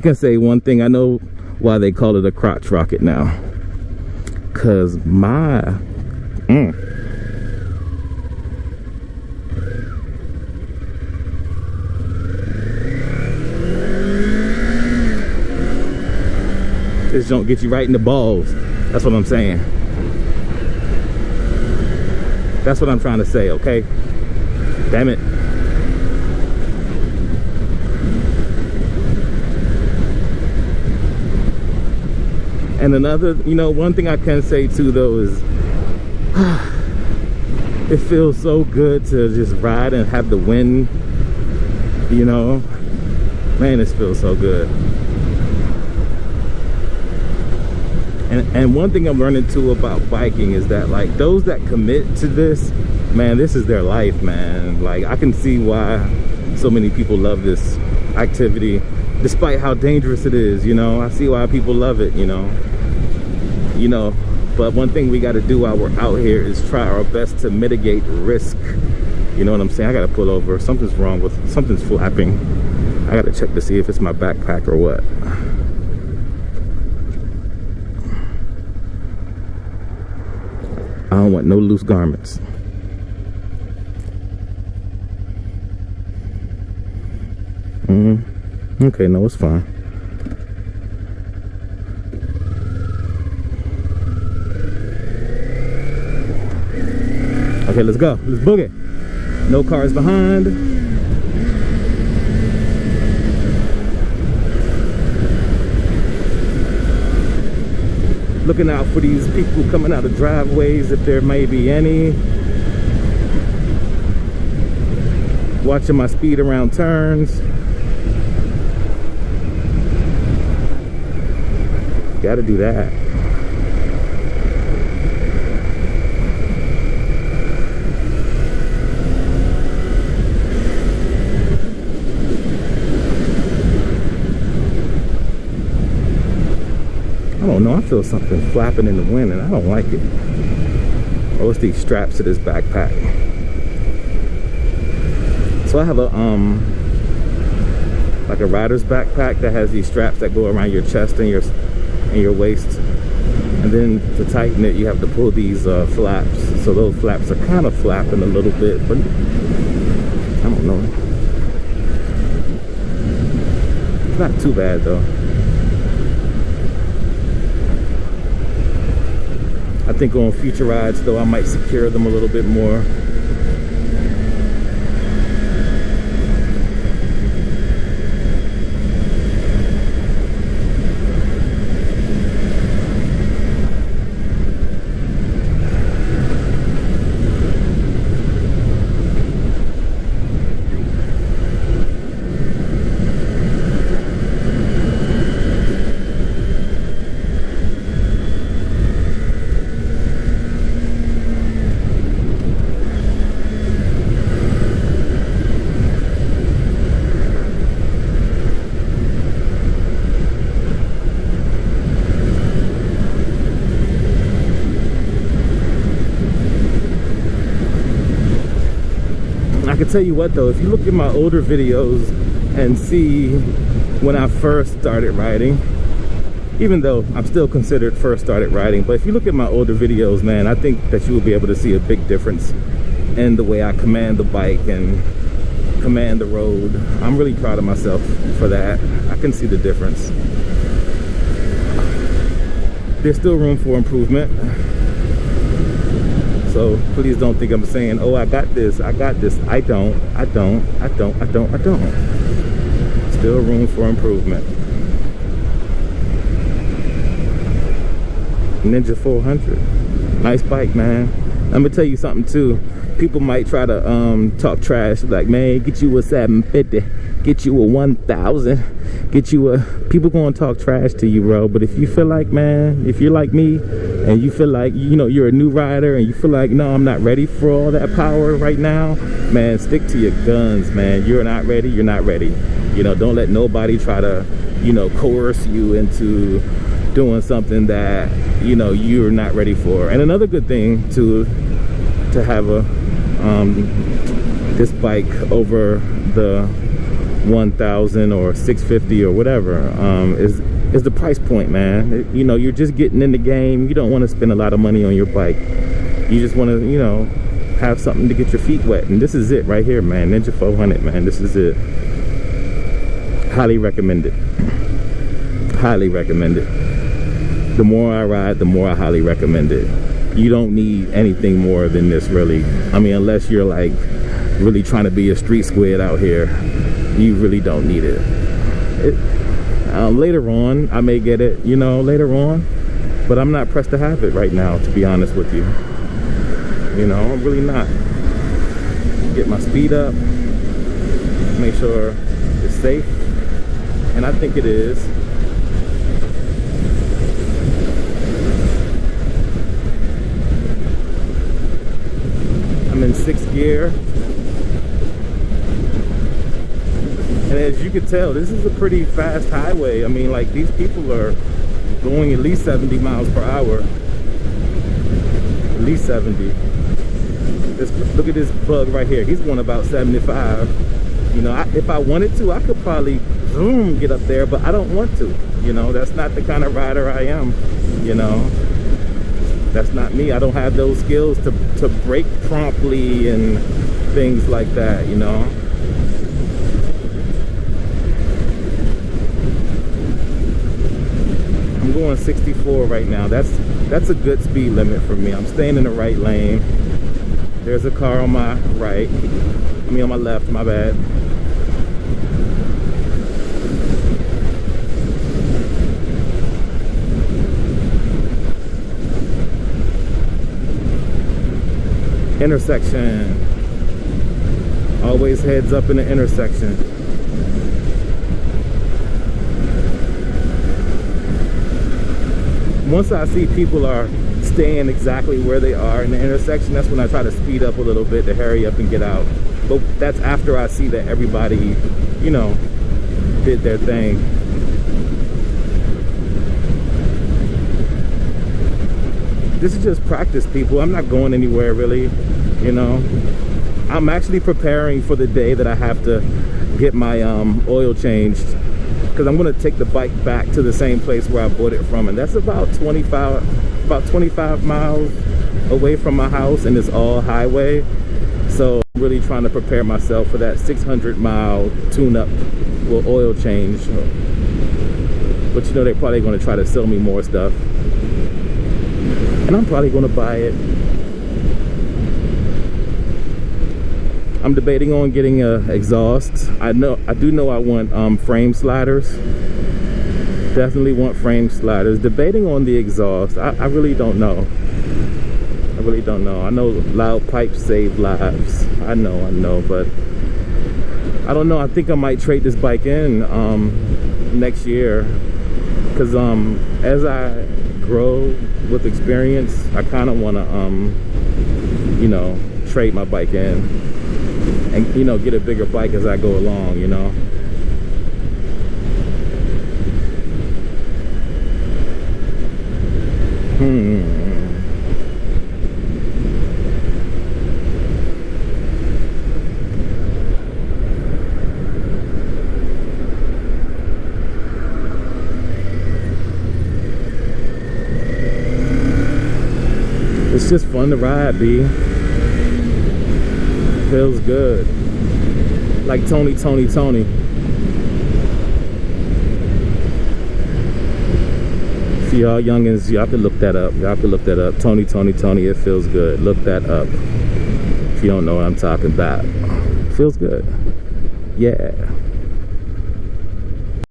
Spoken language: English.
I can say one thing. I know why they call it a crotch rocket now. Cause my this don't get you right in the balls. That's what I'm saying. That's what I'm trying to say, okay? Damn it. And another, you know, one thing I can say too though is it feels so good to just ride and have the wind, you know. Man, this feels so good. And one thing I'm learning too about biking is that, like, those that commit to this, man, this is their life, man. Like, I can see why so many people love this activity, despite how dangerous it is, you know. I see why people love it, you know. But one thing we got to do while we're out here is try our best to mitigate risk. You know what I'm saying? I got to pull over. Something's wrong with, something's flapping. I got to check to see if it's my backpack or what. I don't want no loose garments. Okay, no, it's fine. Okay, let's go. Let's boogie. No cars behind. Looking out for these people coming out of driveways, if there may be any. Watching my speed around turns. Gotta do that. I don't know, I feel something flapping in the wind and I don't like it. Oh, it's these straps to this backpack. So I have a like a rider's backpack that has these straps that go around your chest and your waist. And then to tighten it, you have to pull these flaps. So those flaps are kind of flapping a little bit, but I don't know. It's not too bad though. I think on future rides though, I might secure them a little bit more. I can tell you what though, if you look at my older videos and see when I first started riding, even though I'm still considered first started riding, but if you look at my older videos, man, I think that you will be able to see a big difference in the way I command the bike and command the road. I'm really proud of myself for that. I can see the difference. There's still room for improvement. So please don't think I'm saying, oh, I got this, I got this. I don't. Still room for improvement. Ninja 400. Nice bike, man. Let me tell you something too. People might try to talk trash, like, man, get you a 750, get you a 1000, get you a... People gonna talk trash to you, bro. But if you feel like, man, if you're like me and you feel like, you know, you're a new rider and you feel like, no, I'm not ready for all that power right now, man, stick to your guns, man. You're not ready, you're not ready. You know, don't let nobody try to, you know, coerce you into doing something that, you know, you're not ready for. And another good thing to have a this bike over the 1,000 or 650 or whatever, is the price point, man. You know, you're just getting in the game. You don't want to spend a lot of money on your bike. You just want to, you know, have something to get your feet wet. And this is it right here, man. Ninja 400, man. This is it. Highly recommend it. Highly recommend it. The more I ride, the more I highly recommend it. You don't need anything more than this, really. I mean, unless you're like really trying to be a street squid out here, you really don't need it. Later on, I may get it, you know, later on, but I'm not pressed to have it right now, to be honest with you. You know, I'm really not. Get my speed up, make sure it's safe, and I think it is. I'm in 6th gear. And as you can tell, this is a pretty fast highway. I mean, like, these people are going at least 70 miles per hour. At least 70. Look at this bug right here. He's going about 75. You know, if I wanted to, I could probably zoom, get up there, but I don't want to. You know, that's not the kind of rider I am. You know, that's not me. I don't have those skills to brake promptly and things like that, you know. I'm going 64 right now. That's a good speed limit for me. I'm staying in the right lane. There's a car on my right. I mean, on my left, my bad. Intersection. Always heads up in the intersection. Once I see people are staying exactly where they are in the intersection, that's when I try to speed up a little bit to hurry up and get out. But that's after I see that everybody, you know, did their thing. This is just practice, people. I'm not going anywhere really, you know. I'm actually preparing for the day that I have to get my oil changed, because I'm going to take the bike back to the same place where I bought it from, and that's about 25 miles away from my house, and it's all highway. So I'm really trying to prepare myself for that 600-mile tune-up or oil change. But you know, they're probably going to try to sell me more stuff, and I'm probably going to buy it. I'm debating on getting a exhaust. I do know I want frame sliders. Definitely want frame sliders. Debating on the exhaust. I really don't know. I really don't know. I know loud pipes save lives. I know, but I don't know. I think I might trade this bike in next year, because as I grow with experience, I kind of want to you know, trade my bike in and, you know, get a bigger bike as I go along, you know. It's just fun to ride, B. Feels good. Like Tony. For y'all youngins, y'all can look that up. Tony, it feels good. Look that up. If you don't know what I'm talking about. Feels good. Yeah.